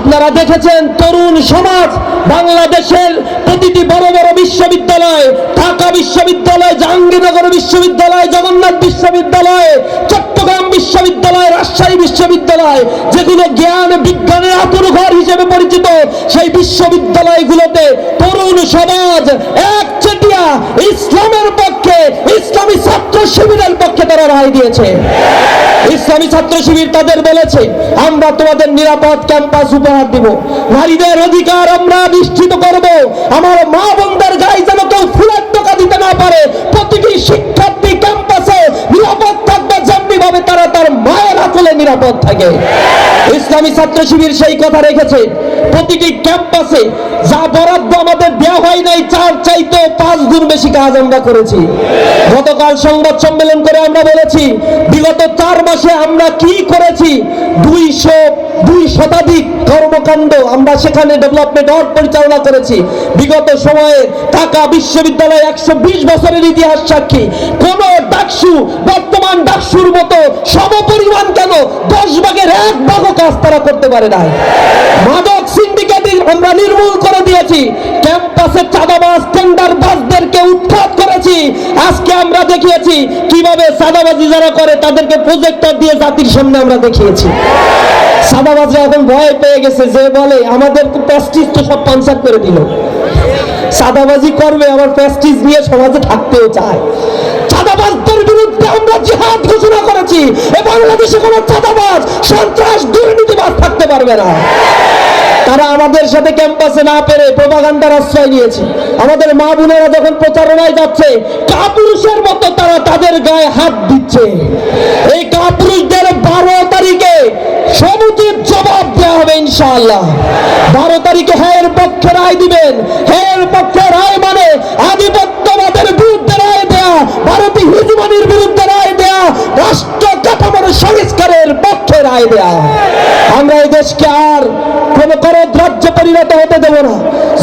আপনারা দেখেছেন তরুণ সমাজ বাংলাদেশের প্রতিটি বড় বড় বিশ্ববিদ্যালয়, ঢাকা বিশ্ববিদ্যালয়, জাহাঙ্গীরনগর বিশ্ববিদ্যালয়, জগন্নাথ বিশ্ববিদ্যালয়, চট্টগ্রাম বিশ্ববিদ্যালয়, রাজশাহী বিশ্ববিদ্যালয়, যেগুলো জ্ঞান বিজ্ঞানের আতুরঘর হিসেবে পরিচিত, সেই বিশ্ববিদ্যালয়গুলোতে তরুণ সমাজ একচেটিয়া ইসলামের পক্ষে, ইসলামী ছাত্র শিবিরের পক্ষে তারা রায় দিয়েছে। ইসলামী ছাত্র শিবির তাদের বলেছে, আমরা তোমাদের নিরাপদ ক্যাম্পাস উপহার দিব, নারীদের অধিকার আমরা নিশ্চিত করব, আমার মা বোনদের গায়ে যেন কেউ ফুলের টোকা দিতে না পারে, প্রতিটি শিক্ষার্থী ক্যাম্পাসে নিরাপদ থাকবে যেমনি ভাবে তারা তার মায়ের আঁচলে নিরাপদ থাকে। ইসলামী ছাত্র শিবির সেই কথা রেখেছে। প্রতিটি ক্যাম্পাসে যা বরাদ্দ আমাদের দেওয়া হয় নাই, চার চাইতেও 5 গুণ বেশি কাজ আমরা করেছি। গতকাল সংবাদ সম্মেলন করে আমরা বলেছি, বিগত 4 মাসে আমরা কি করেছি। 200 শতাধিক কর্মকাণ্ড আমরা সেখানে ডেভেলপমেন্ট ওয়ার্ক পরিচালনা করেছি। বিগত সময়ে ঢাকা বিশ্ববিদ্যালয় 120 বছরের ইতিহাস সাক্ষী। কোন ডাকসু বর্তমান ডাকসুর মতো সমপরিমাণ কেন 10 ভাগের 1 ভাগও কাজ তারা করতে পারে না। মাদক সিন্ডিকেট আমরা নির্মূল করে দিয়েছি। ক্যাম্পাসে চাঁদাবাজ টেন্ডারবাজদেরকে উৎখাত করেছি। আজকে আমরা দেখিয়েছি কিভাবে চাঁদাবাজি যারা করে তাদেরকে প্রজেক্টর দিয়ে জাতির সামনে আমরা দেখিয়েছি। চাঁদাবাজরা এখন ভয় পেয়ে গেছে, যে বলে আমাদের প্রেস্টিজ তো সব পাঞ্চার করে দিল, চাঁদাবাজি করবে আবার প্রেস্টিজ নিয়ে সমাজে থাকতেও চায়। চাঁদাবাজদের বিরুদ্ধে আমরা জিহাদ ঘোষণা করেছি। এ বাংলাদেশে কোনো চাঁদাবাজ, সন্ত্রাস, দুর্নীতিবাজ থাকতে পারবে না। তারা আমাদের সাথে ক্যাম্পাসে না পেরে প্রোপাগান্ডার আশ্রয় নিয়েছে। আমাদের মা বোনেরা যখন প্রচারণায় যাচ্ছে, কাপুরুষের মতো তারা তাদের গায়ে হাত দিচ্ছে। এই কাপুরুষদের 12 তারিখে সমুচিত জবাব দেওয়া হবে ইনশাআল্লাহ। 12 তারিখে হ্যাঁ পক্ষে রায় দিবেন। হ্যাঁ পক্ষে রায় মানে আধিপত্যবাদের বিরুদ্ধে রায় দেয়া, ভারতীয় হিজমানির বিরুদ্ধে রায় দেয়া, রাষ্ট্র কাঠামোর সংস্কারের পক্ষে রায় দেয়া। আমরা এই দেশকে আর কোন রাজ্য পরিণত হতে দেব না।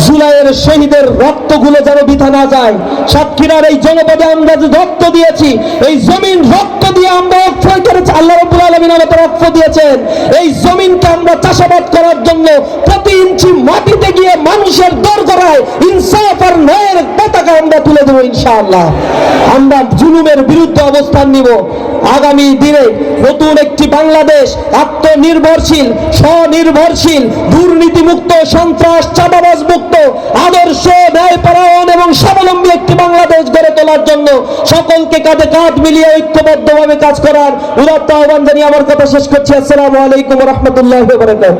জুলাইয়ের শহীদের রক্তগুলো যেন বৃথা না যায়। সাতক্ষীরার এই জনপদে আমরা যে রক্ত দিয়েছি, এই জমিন রক্ত দিয়ে আমরা অক্ষয় করেছি। আল্লাহ রাব্বুল আলামিন আমাদের রক্ত দিয়েছেন। এই জমিনকে আমরা চাষাবাদ করার জন্য প্রতি ইঞ্চি মাটিতে গিয়ে মানুষের দোরগোড়ায় ইনসাফ আর ন্যায়ের পতাকা আমরা তুলে দেবো ইনশাআল্লাহ। আমরা জুলুমের বিরুদ্ধে অবস্থান নিব। আগামী দিনে নতুন একটি বাংলাদেশ, আত্মনির্ভরশীল, স্বনির্ভরশীল, দুর্নীতিমুক্ত, সন্ত্রাস চাঁদাবাজ মুক্ত, আদর্শ, ন্যায়পরায়ণ এবং স্বাবলম্বী একটি বাংলাদেশ গড়ে তোলার জন্য সকলকে কাঁধে কাঁধ মিলিয়ে ঐক্যবদ্ধভাবে কাজ করার উদাত্ত আহ্বান জানিয়ে আমার কথা শেষ করছি। আসসালামু আলাইকুম ওয়া রাহমাতুল্লাহি ওয়া বারাকাতুহু।